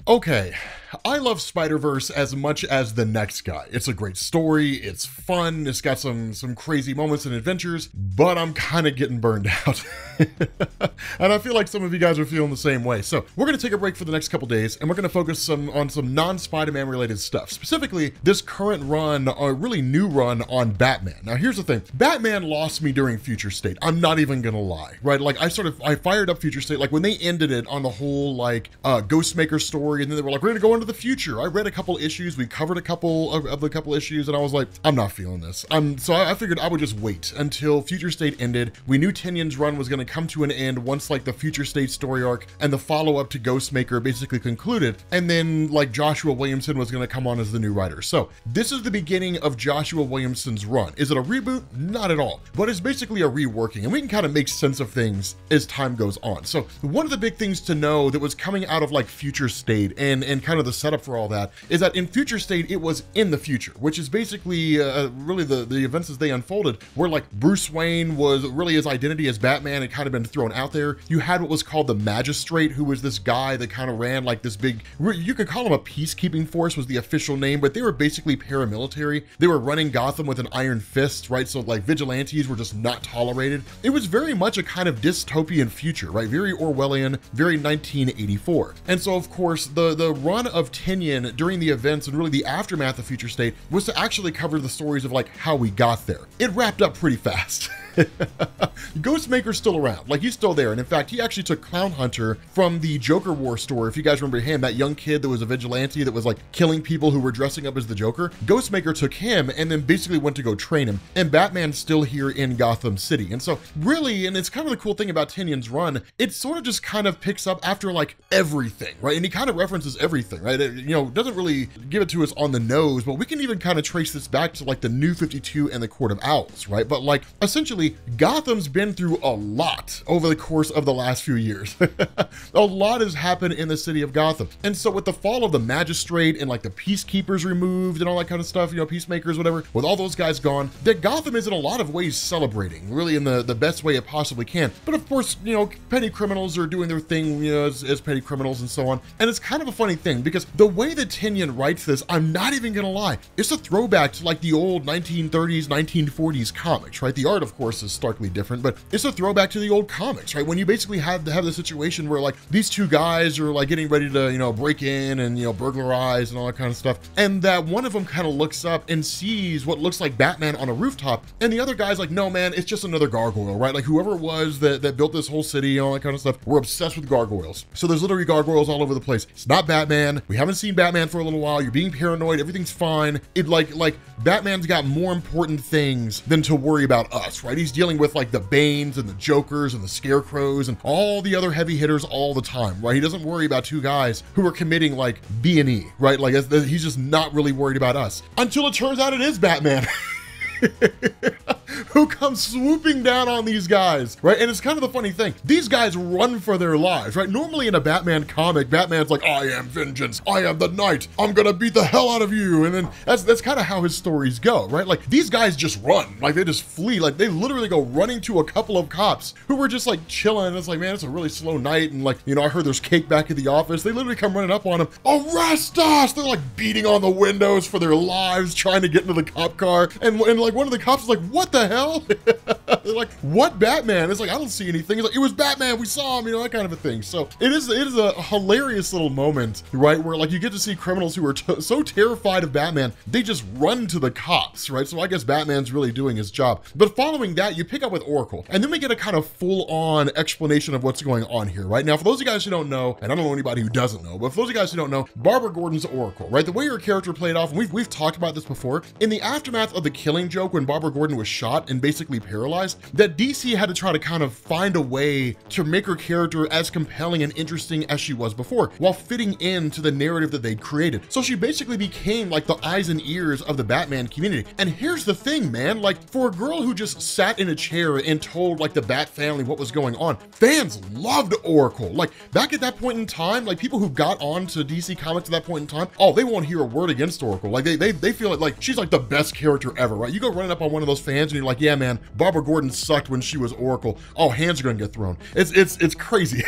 Okay, I love Spider-Verse as much as the next guy. It's a great story, it's fun, it's got some crazy moments and adventures, but I'm kind of getting burned out. And I feel like some of you guys are feeling the same way. So we're going to take a break for the next couple days, and we're going to focus on some non-Spider-Man related stuff. Specifically, this current run, a really new run on Batman. Now here's the thing, Batman lost me during Future State. I'm not even gonna lie, right? Like I fired up Future State, like when they ended it on the whole like Ghostmaker story, and then they were like, we're gonna go into the future. I read a couple issues, we covered a couple of the couple issues, and I was like, I'm not feeling this. So I figured I would just wait until Future State ended. We knew Tynion's run was gonna come to an end once like the Future State story arc and the follow-up to Ghostmaker basically concluded, and then like Joshua Williamson was gonna come on as the new writer. So this is the beginning of Joshua Williamson's run. Is it a reboot? Not at all, but it's basically a reworking, and we can kind of make sense of things as time goes on. So one of the big things to know that was coming out of like Future State and kind of the setup for all that is that in Future State, it was in the future, which is basically really the events as they unfolded, where like Bruce Wayne was really his identity as Batman had kind of been thrown out there. You had what was called the Magistrate, who was this guy that kind of ran like this big, you could call him a peacekeeping force was the official name, but they were basically paramilitary. They were running Gotham with an iron fist, right? So like vigilantes were just not tolerated. It was very much a kind of dystopian future, right? Very Orwellian, very 1984. And so of course the run of Tynion during the events and really the aftermath of Future State was to actually cover the stories of like how we got there. It wrapped up pretty fast. Ghostmaker's still around, like he's still there, and in fact he actually took Clown Hunter from the Joker War story. If you guys remember him, that young kid that was a vigilante that was like killing people who were dressing up as the Joker, Ghostmaker took him and then basically went to go train him, and Batman's still here in Gotham City. And so really, and it's kind of the cool thing about Tynion's run, it sort of just kind of picks up after like everything, right? And he kind of references everything, right? It, doesn't really give it to us on the nose, but we can even kind of trace this back to like the New 52 and the Court of Owls, right? But like essentially Gotham's been through a lot over the course of the last few years. A lot has happened in the city of Gotham. And so with the fall of the Magistrate and like the Peacekeepers removed and all that kind of stuff, Peacemakers, whatever, with all those guys gone, that Gotham is in a lot of ways celebrating, really in the best way it possibly can. But of course, petty criminals are doing their thing, as petty criminals and so on. And it's kind of a funny thing because the way that Tynion writes this, I'm not even gonna lie, it's a throwback to like the old 1930s, 1940s comics, right? The art, of course, is starkly different, but it's a throwback to the old comics, right? When you basically have the situation where like these two guys are like getting ready to, break in and, burglarize and all that kind of stuff. And that one of them kind of looks up and sees what looks like Batman on a rooftop. And the other guy's like, no, man, it's just another gargoyle, right? Like whoever it was that built this whole city and all that kind of stuff, we're obsessed with gargoyles. So there's literally gargoyles all over the place. It's not Batman. We haven't seen Batman for a little while. You're being paranoid. Everything's fine. It like Batman's got more important things than to worry about us, right? He's dealing with like the Banes and the Jokers and the Scarecrows and all the other heavy hitters all the time, right? He doesn't worry about two guys who are committing like B&E, right? Like he's just not really worried about us until it turns out it is Batman. Who comes swooping down on these guys, right? And it's kind of the funny thing. These guys run for their lives, right? Normally in a Batman comic, Batman's like, I am vengeance. I am the knight. I'm gonna beat the hell out of you. And then that's kind of how his stories go, right? Like these guys just run, like they just flee. Like they literally go running to a couple of cops who were just like chilling. It's like, man, it's a really slow night. And like, I heard there's cake back at the office. They literally come running up on him. Arrest us! They're like beating on the windows for their lives, trying to get into the cop car. And like one of the cops is like, what the hell? They're like, what Batman? It's like, I don't see anything. It's like, it was Batman, we saw him, that kind of a thing. So it is a hilarious little moment, right? Where like you get to see criminals who are so terrified of Batman, they just run to the cops, right? So I guess Batman's really doing his job. But following that, you pick up with Oracle, and then we get a kind of full-on explanation of what's going on here, right? Now, for those of you guys who don't know, and I don't know anybody who doesn't know, but for those of you guys who don't know, Barbara Gordon's Oracle, right? The way her character played off, and we've talked about this before, in the aftermath of the Killing Joke when Barbara Gordon was shot and basically paralyzed, that DC had to try to kind of find a way to make her character as compelling and interesting as she was before, while fitting into the narrative that they'd created. So she basically became like the eyes and ears of the Batman community. And here's the thing, man, like for a girl who just sat in a chair and told like the Bat family what was going on, fans loved Oracle. Like back at that point in time, like people who got on to DC Comics at that point in time, oh, they won't hear a word against Oracle. Like they feel like she's like the best character ever, right? You go running up on one of those fans and you're like, yeah, man, Barbara Gordon sucked when she was Oracle. Oh, hands are gonna get thrown. It's crazy.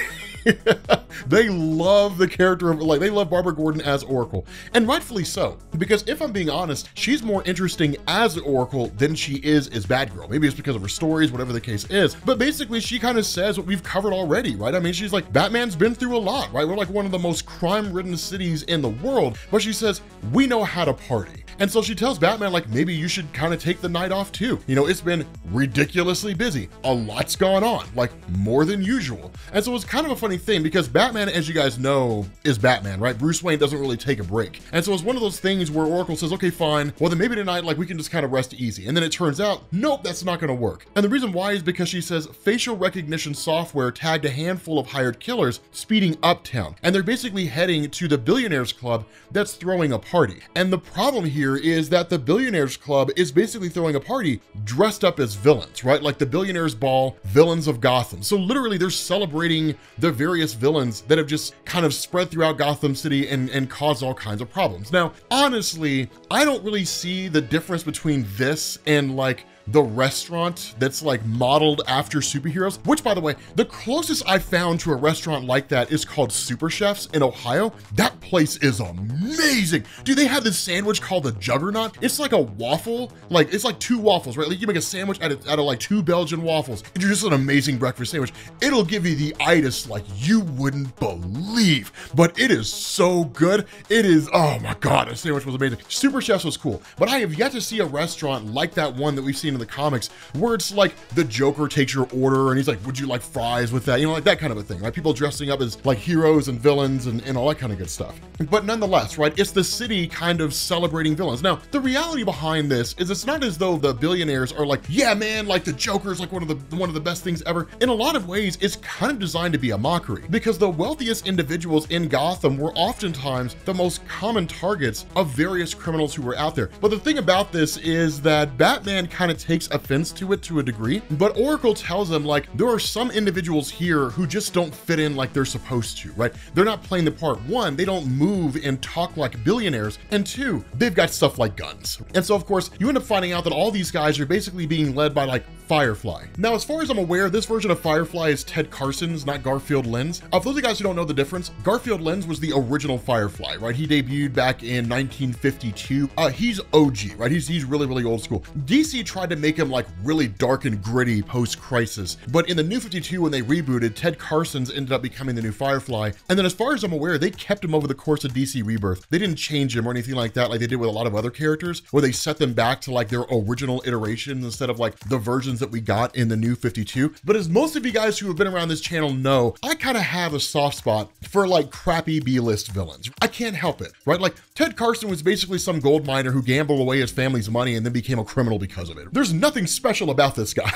They love the character of, like, they love Barbara Gordon as Oracle, and rightfully so, because if I'm being honest, she's more interesting as Oracle than she is as Batgirl. Maybe it's because of her stories, whatever the case is, but basically she kind of says what we've covered already, right? I mean, she's like, Batman's been through a lot, right? We're like one of the most crime-ridden cities in the world, but she says, we know how to party. And so she tells Batman, like, maybe you should kind of take the night off too. You know, it's been ridiculously busy. A lot's gone on, like more than usual. And so it's kind of a funny thing because Batman, as you guys know, is Batman, right? Bruce Wayne doesn't really take a break. And so it's one of those things where Oracle says, okay, fine. Well, then maybe tonight, like, we can just kind of rest easy. And then it turns out, nope, that's not gonna work. And the reason why is because she says facial recognition software tagged a handful of hired killers speeding uptown. And they're basically heading to the Billionaires Club that's throwing a party. And the problem here is that the Billionaires Club is basically throwing a party dressed up as villains, right? Like the Billionaires Ball, villains of Gotham. So literally they're celebrating the various villains that have just kind of spread throughout Gotham City and caused all kinds of problems. Now, honestly, I don't really see the difference between this and like the restaurant that's like modeled after superheroes, which by the way, the closest I found to a restaurant like that is called Super Chefs in Ohio. That place is amazing. Dude, they have this sandwich called the Juggernaut. It's like a waffle, like it's like two waffles, right? Like you make a sandwich out of like two Belgian waffles. It's just an amazing breakfast sandwich. It'll give you the itis like you wouldn't believe, but it is so good. It is, oh my God, that sandwich was amazing. Super Chefs was cool, but I have yet to see a restaurant like that one that we've seen in the comics where it's like the Joker takes your order and he's like, would you like fries with that? You know, like that kind of a thing, right? People dressing up as like heroes and villains and all that kind of good stuff. But nonetheless, right, it's the city kind of celebrating villains. Now, the reality behind this is it's not as though the billionaires are like, yeah, man, like the Joker's like one of the best things ever. In a lot of ways, it's kind of designed to be a mockery because the wealthiest individuals in Gotham were oftentimes the most common targets of various criminals who were out there. But the thing about this is that Batman kind of takes offense to it to a degree, but Oracle tells him like there are some individuals here who just don't fit in like they're supposed to, right? They're not playing the part. One, they don't move and talk like billionaires, and two, they've got stuff like guns. And so of course you end up finding out that all these guys are basically being led by like Firefly. Now, as far as I'm aware, this version of Firefly is Ted Carson's, not Garfield Lynn's. For those of you guys who don't know the difference, Garfield Lynn's was the original Firefly, right? He debuted back in 1952. He's OG, right? He's really, really old school. DC tried to make him like really dark and gritty post-crisis, but in the New 52, when they rebooted, Ted Carson's ended up becoming the new Firefly. And then as far as I'm aware, they kept him over the course of DC Rebirth. They didn't change him or anything like that, like they did with a lot of other characters, where they set them back to like their original iterations instead of like the versions that we got in the New 52. But as most of you guys who have been around this channel know, I kind of have a soft spot for like crappy B-list villains. I can't help it, right? Like Ted Carson was basically some gold miner who gambled away his family's money and then became a criminal because of it. There's nothing special about this guy.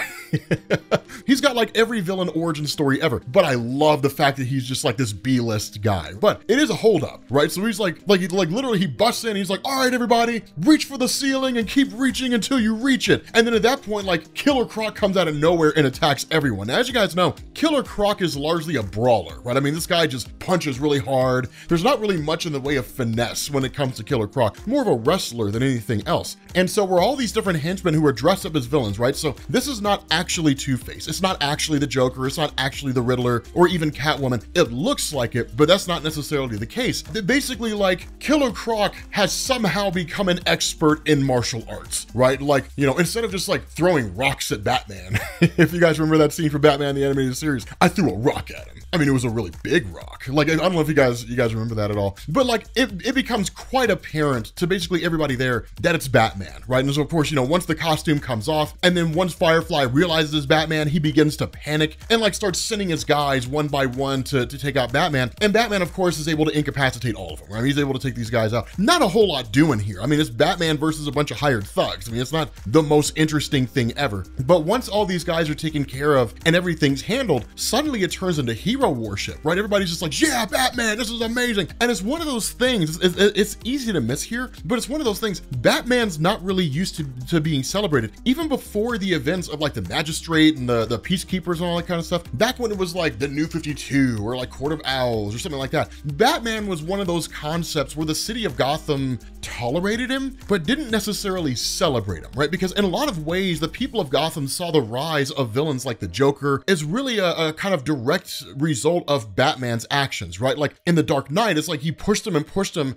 He's got like every villain origin story ever, but I love the fact that he's just like this B-list guy. But it is a holdup, right? So he's like literally he busts in, he's like, all right, everybody, reach for the ceiling and keep reaching until you reach it. And then at that point, like Killer Croc comes out of nowhere and attacks everyone. Now, as you guys know, Killer Croc is largely a brawler, right? I mean, this guy just punches really hard. There's not really much in the way of finesse when it comes to Killer Croc, more of a wrestler than anything else. And so we're all these different henchmen who are dressed up as villains, right? So this is not actually Two-Face. It's not actually the Joker. It's not actually the Riddler or even Catwoman. It looks like it, but that's not necessarily the case. Basically, like Killer Croc has somehow become an expert in martial arts, right? Like, you know, instead of just like throwing rocks at Batman, if you guys remember that scene from Batman the Animated Series, I threw a rock at him. I mean, it was a really big rock. Like, I don't know if you guys remember that at all, but like it becomes quite apparent to basically everybody there that it's Batman, right? And so of course, you know, once the costume comes off and then once Firefly realizes it's Batman, he begins to panic and like starts sending his guys one by one to take out Batman. And Batman, of course, is able to incapacitate all of them, right? He's able to take these guys out. Not a whole lot doing here. I mean, it's Batman versus a bunch of hired thugs. I mean, it's not the most interesting thing ever. But once all these guys are taken care of and everything's handled, suddenly it turns into hero worship, right? Everybody's just like, yeah, Batman, this is amazing. And it's one of those things, it's easy to miss here, but it's one of those things, Batman's not really used to being celebrated. Even before the events of like the Magistrate and the Peacekeepers and all that kind of stuff, back when it was like the New 52 or like Court of Owls or something like that, Batman was one of those concepts where the city of Gotham tolerated him, but didn't necessarily celebrate him, right? Because in a lot of ways, the people of Gotham Gotham saw the rise of villains like the Joker is really a kind of direct result of Batman's actions, right? Like in The Dark Knight, it's like he pushed them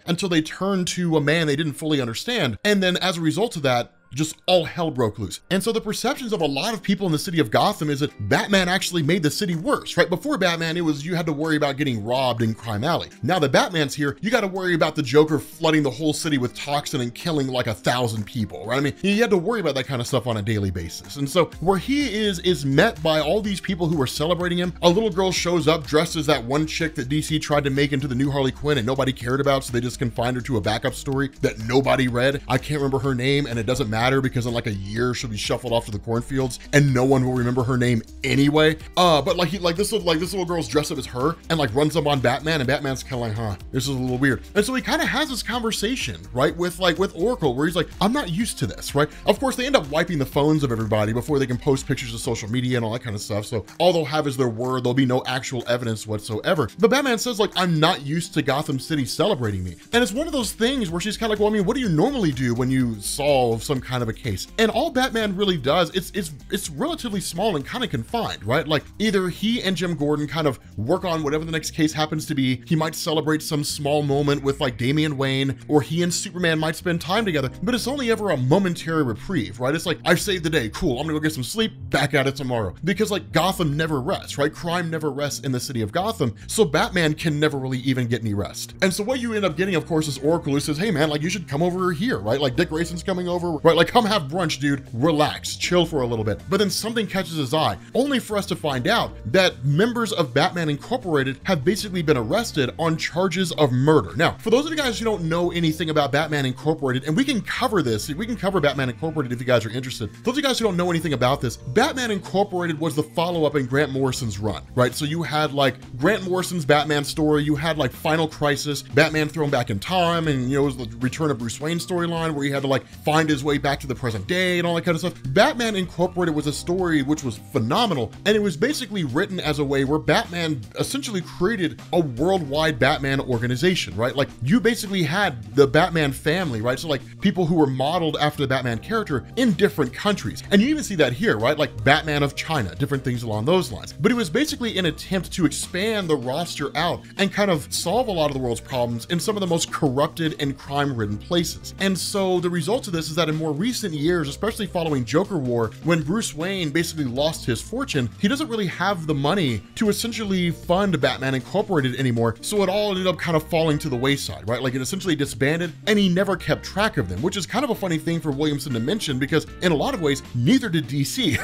until they turned to a man they didn't fully understand. And then as a result of that, just all hell broke loose. And so the perceptions of a lot of people in the city of Gotham is that Batman actually made the city worse, right? Before Batman, it was you had to worry about getting robbed in Crime Alley. Now that Batman's here, you got to worry about the Joker flooding the whole city with toxin and killing like 1,000 people, right? I mean, you had to worry about that kind of stuff on a daily basis. And so where he is met by all these people who are celebrating him. A little girl shows up dressed as that one chick that DC tried to make into the new Harley Quinn and nobody cared about, so they just confined her to a backup story that nobody read. I can't remember her name, and it doesn't matter because in like a year she'll be shuffled off to the cornfields and no one will remember her name anyway. But this little girl's dressed up as her and like runs up on Batman, and Batman's kind of like, huh, this is a little weird. And so he kind of has this conversation, right, with Oracle, where he's like, I'm not used to this, right? Of course, they end up wiping the phones of everybody before they can post pictures to social media and all that kind of stuff. So all they'll have is their word. There'll be no actual evidence whatsoever. But Batman says, like, I'm not used to Gotham City celebrating me. And it's one of those things where she's kind of like, well, I mean, what do you normally do when you solve some kind of a case? And all Batman really does, it's relatively small and kind of confined, right? Like either he and Jim Gordon kind of work on whatever the next case happens to be. He might celebrate some small moment with like Damian Wayne, or he and Superman might spend time together, but it's only ever a momentary reprieve, right? It's like, I've saved the day, cool, I'm gonna go get some sleep, back at it tomorrow. Because like Gotham never rests, right? Crime never rests in the city of Gotham, so Batman can never really even get any rest. And so what you end up getting, of course, is Oracle who says, hey man, like you should come over here, right? Like Dick Grayson's coming over, right? Like come have brunch, dude, relax, chill for a little bit. But then something catches his eye, only for us to find out that members of Batman Incorporated have basically been arrested on charges of murder. Now, for those of you guys who don't know anything about Batman Incorporated, and we can cover this, we can cover Batman Incorporated if you guys are interested. Those of you guys who don't know anything about this, Batman Incorporated was the follow-up in Grant Morrison's run, right? So you had like Grant Morrison's Batman story, you had like Final Crisis, Batman thrown back in time, and you know, it was the Return of Bruce Wayne storyline where he had to like find his way back to the present day and all that kind of stuff. Batman Incorporated was a story which was phenomenal, and it was basically written as a way where Batman essentially created a worldwide Batman organization, right? Like you basically had the Batman family, right? So like people who were modeled after the Batman character in different countries. And you even see that here, right? Like Batman of China, different things along those lines. But it was basically an attempt to expand the roster out and kind of solve a lot of the world's problems in some of the most corrupted and crime-ridden places. And so the result of this is that in more recent years, especially following Joker War, when Bruce Wayne basically lost his fortune, he doesn't really have the money to essentially fund Batman Incorporated anymore. So it all ended up kind of falling to the wayside, right? Like it essentially disbanded, and he never kept track of them, which is kind of a funny thing for Williamson to mention because in a lot of ways, neither did DC.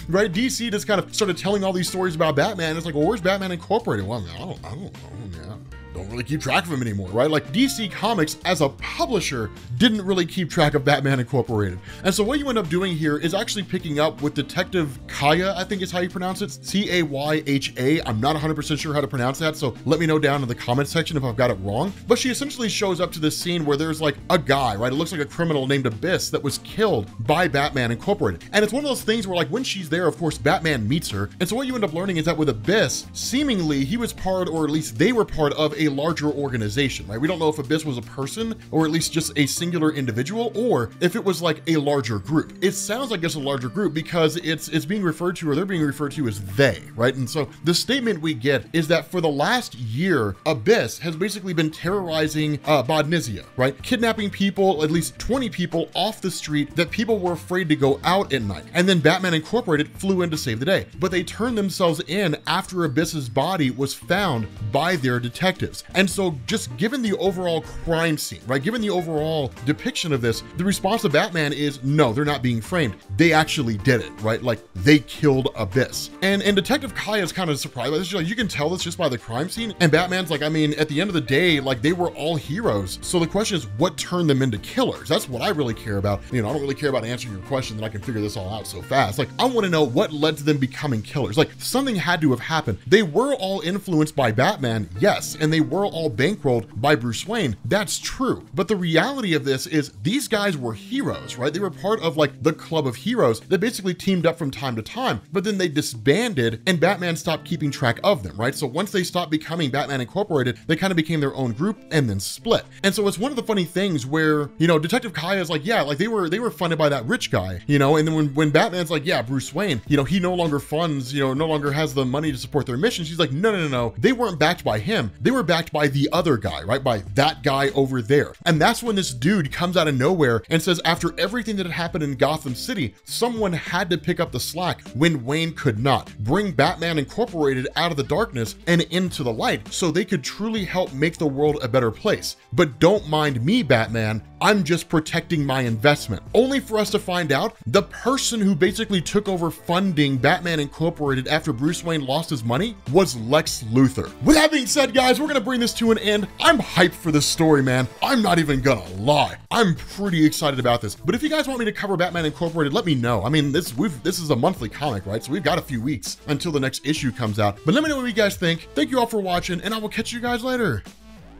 Right? DC just kind of started telling all these stories about Batman. It's like, well, where's Batman Incorporated? Well, I don't know, man. Don't really keep track of him anymore, right? Like DC Comics as a publisher didn't really keep track of Batman Incorporated. And so what you end up doing here is actually picking up with Detective Kaya, I think is how you pronounce it, C-A-Y-H-A. I'm not 100% sure how to pronounce that, so let me know down in the comment section if I've got it wrong. But she essentially shows up to this scene where there's like a guy, right? It looks like a criminal named Abyss that was killed by Batman Incorporated. And it's one of those things where like when she's there, of course, Batman meets her. And so what you end up learning is that with Abyss, seemingly he was part, or at least they were part of a larger organization, right? We don't know if Abyss was a person or at least just a singular individual, or if it was like a larger group. It sounds like it's a larger group because it's being referred to, or they're being referred to as they, right? And so the statement we get is that for the last year, Abyss has basically been terrorizing Bodnizia, right? Kidnapping people, at least 20 people off the street that people were afraid to go out at night. And then Batman Incorporated flew in to save the day. But they turned themselves in after Abyss's body was found by their detectives. And so just given the overall crime scene, right? Given the overall depiction of this, the response of Batman is, no, they're not being framed. They actually did it, right? Like they killed Abyss. And Detective Kaya is kind of surprised by this. She's like, you can tell this just by the crime scene. And Batman's like, I mean, at the end of the day, like they were all heroes. So the question is, what turned them into killers? That's what I really care about. You know, I don't really care about answering your question that I can figure this all out so fast. Like I want to know what led to them becoming killers. Like something had to have happened. They were all influenced by Batman, yes, and they were all bankrolled by Bruce Wayne. That's true. But the reality of this is these guys were heroes, right? They were part of like the club of heroes that basically teamed up from time to time, but then they disbanded and Batman stopped keeping track of them, right? So once they stopped becoming Batman Incorporated, they kind of became their own group and then split. And so it's one of the funny things where, you know, Detective Kaya's like, yeah, like they were funded by that rich guy, you know, and then when Batman's like, yeah, Bruce Wayne, you know, he no longer funds, you know, no longer has the money to support their mission. She's like, no. They weren't backed by him. They were backed by the other guy, right? By that guy over there. And that's when this dude comes out of nowhere and says, after everything that had happened in Gotham City, someone had to pick up the slack when Wayne could not. Bring Batman Incorporated out of the darkness and into the light so they could truly help make the world a better place. But don't mind me, Batman. I'm just protecting my investment. Only for us to find out the person who basically took over funding Batman Incorporated after Bruce Wayne lost his money was Lex Luthor. With that being said, guys, we're gonna bring this to an end. I'm hyped for this story, man. I'm not even gonna lie. I'm pretty excited about this. But if you guys want me to cover Batman Incorporated, let me know. I mean, this is a monthly comic, right? So we've got a few weeks until the next issue comes out. But let me know what you guys think. Thank you all for watching, and I will catch you guys later.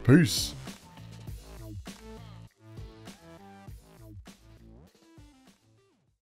Peace.